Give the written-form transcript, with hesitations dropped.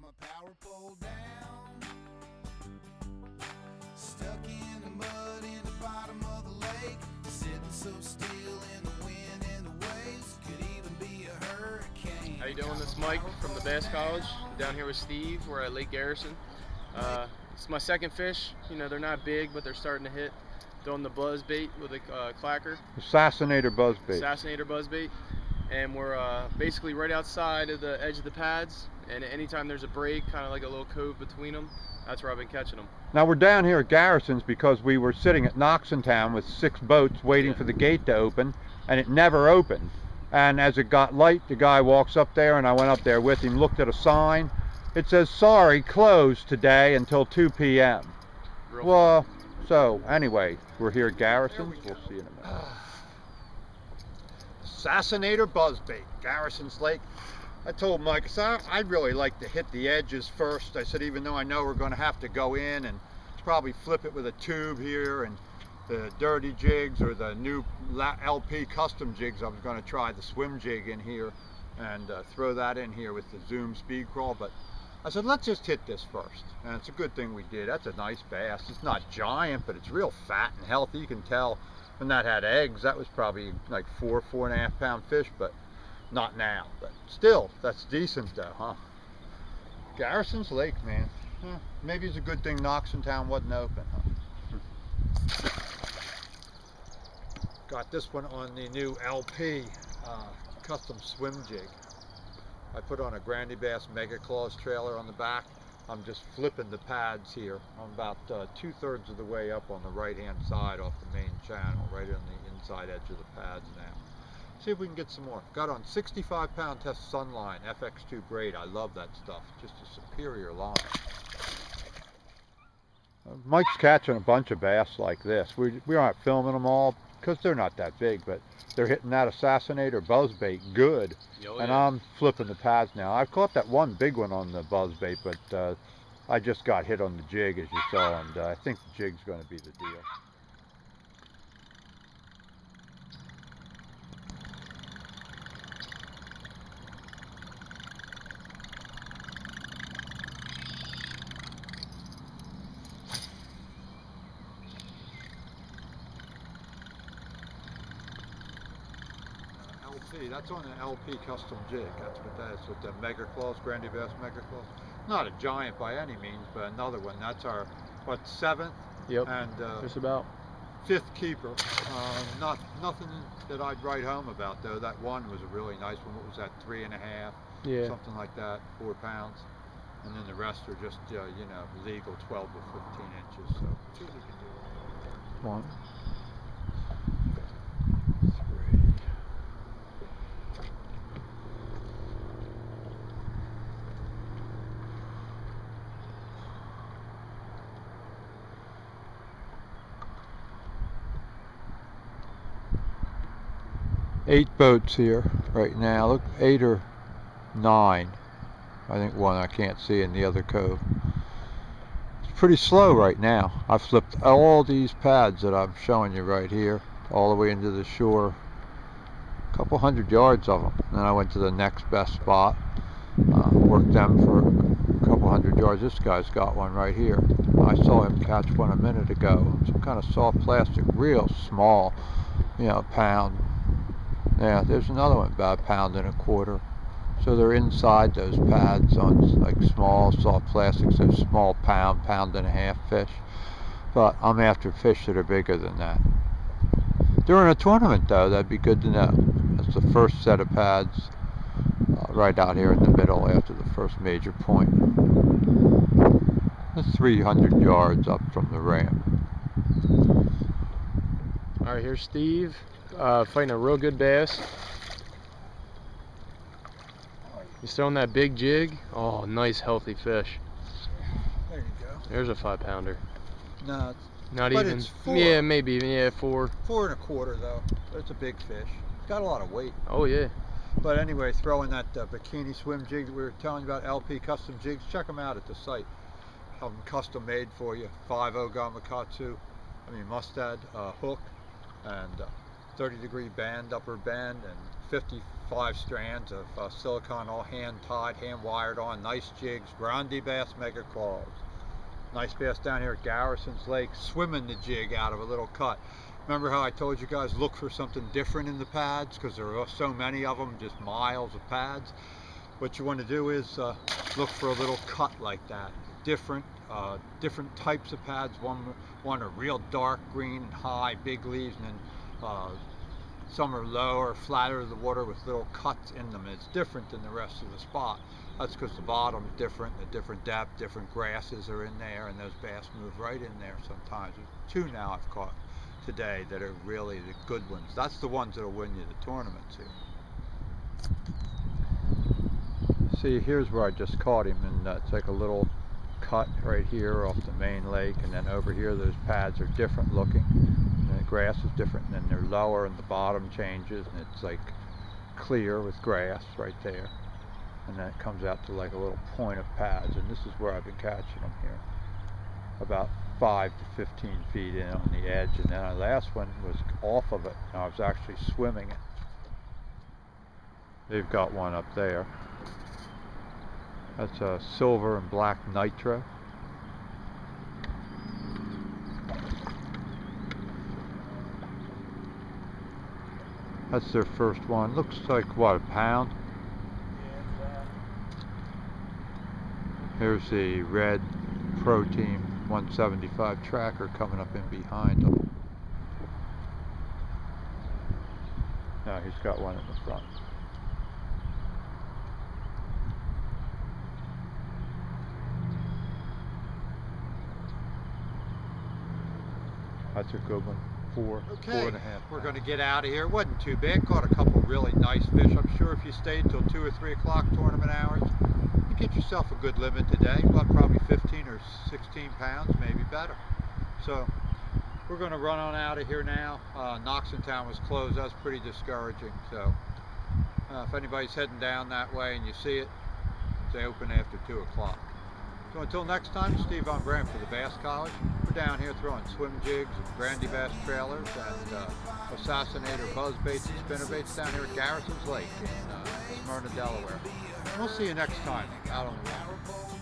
my power pole down, stuck in the mud in the bottom of the lake, sitting so still in the wind and the waves, could even be a hurricane. How you doing? This is Mike from the Bass College. I'm down here with Steve. We're at Lake Garrison. It's my second fish. You know, they're not big, but they're starting to hit. Throwing the buzzbait with a clacker. Assassinator buzzbait. Assassinator buzzbait. And we're basically right outside of the edge of the pads. And anytime there's a break, kind of like a little cove between them, that's where I've been catching them. Now we're down here at Garrisons because we were sitting at Knoxontown with 6 boats waiting for the gate to open, and it never opened. And as it got light, the guy walks up there, and I went up there with him, looked at a sign. It says, "Sorry, closed today until 2 p.m. Well, so anyway, we're here at Garrisons. We'll see you in a minute. Assassinator buzzbait, Garrisons Lake. I told Mike, I said, I'd really like to hit the edges first. I said, even though I know we're going to have to go in and probably flip it with a tube here, and the dirty jigs or the new LP custom jigs, I was going to try the swim jig in here and throw that in here with the Zoom speed crawl. But I said, let's just hit this first. And it's a good thing we did. That's a nice bass. It's not giant, but it's real fat and healthy. You can tell when that had eggs, that was probably like 4.5 pound fish, but not now. But still, that's decent though, huh? Garrisons Lake, man. Maybe it's a good thing Knoxontown wasn't open, huh? Got this one on the new LP custom swim jig. I put on a Grandy Bass Mega Claws trailer on the back. I'm just flipping the pads here. I'm about 2/3 of the way up on the right hand side off the main channel, right on the inside edge of the pads now. See if we can get some more. Got on 65 pound test Sunline FX2 braid. I love that stuff. Just a superior line. Mike's catching a bunch of bass like this. We aren't filming them all because they're not that big, but they're hitting that Assassinator buzzbait good. Oh, and yeah. I'm flipping the pads now. I've caught that one big one on the buzzbait, but I just got hit on the jig, as you saw, and I think the jig's going to be the deal. That's on an LP custom jig. That's what that is, with the Mega Claws, Grandy Bass Mega Claws. Not a giant by any means, but another one. That's our, what, 7th? Yep, and just about 5th keeper. Nothing that I'd write home about though. That one was a really nice one. What was that, 3.5? Yeah. Something like that, 4 pounds. And then the rest are just, you know, legal 12 to 15 inches. So, see what we can do. 1, 3. 8 boats here right now. Look, 8 or 9. I think one I can't see in the other cove. It's pretty slow right now. I flipped all these pads that I'm showing you right here all the way into the shore. A couple 100 yards of them. Then I went to the next best spot. Worked them for a couple 100 yards. This guy's got one right here. I saw him catch one a minute ago. Some kind of soft plastic, real small, you know, pound. Yeah, there's another one about 1.25 pounds. So they're inside those pads on like small soft plastics, those small pound, 1.5 pound fish. But I'm after fish that are bigger than that. During a tournament though, that'd be good to know. That's the first set of pads right out here in the middle after the first major point. That's 300 yards up from the ramp. All right, here's Steve fighting a real good bass. He's throwing that big jig. Oh, nice healthy fish. There you go. There's a 5 pounder. No, Not but even. It's 4. Yeah, maybe even. Yeah, 4. 4.25 though. It's a big fish. It's got a lot of weight. Oh yeah. But anyway, throwing that bikini swim jig that we were telling you about, LP custom jigs, check them out at the site. Have them custom made for you. 5.0 Gamakatsu, Mustad hook, and 30-degree band, upper band, and 50 5 strands of silicone, all hand tied, hand wired on, nice jigs, Brandy bass mega claws. Nice bass down here at Garrisons Lake, swimming the jig out of a little cut. Remember how I told you guys look for something different in the pads, because there are so many of them, just miles of pads. What you want to do is look for a little cut like that. Different types of pads. One are real dark green and high, big leaves, and then some are lower, flatter to the water with little cuts in them. It's different than the rest of the spot. That's because the bottom's different, a different depth, different grasses are in there, and those bass move right in there sometimes. There's 2 now I've caught today that are really the good ones. That's the ones that'll win you the tournaments here. See, here's where I just caught him, and it's like a little cut right here off the main lake, and then over here those pads are different looking. And the grass is different, and then they're lower and the bottom changes, and it's like clear with grass right there. And then it comes out to like a little point of pads, and this is where I've been catching them here. About 5 to 15 feet in on the edge, and then our last one was off of it, and I was actually swimming it. They've got one up there. That's a silver and black nitro. That's their first one. Looks like, what, a pound? Here's the red Pro Team 175 tracker coming up in behind them. Now he's got one in the front. That's a good one. Four and a half. We're going to get out of here. It wasn't too bad. Caught a couple really nice fish. I'm sure if you stayed till 2 or 3 o'clock tournament hours, you get yourself a good limit today. Well, probably 15 or 16 pounds, maybe better. So we're going to run on out of here now. Knoxontown was closed. That's pretty discouraging. So if anybody's heading down that way and you see it, they open after 2 o'clock. So until next time, Steve Von Brandt for the Bass College. We're down here throwing swim jigs and brandy bass trailers and assassinator buzzbaits and spinnerbaits down here at Garrisons Lake in Smyrna, Delaware. And we'll see you next time out on the water.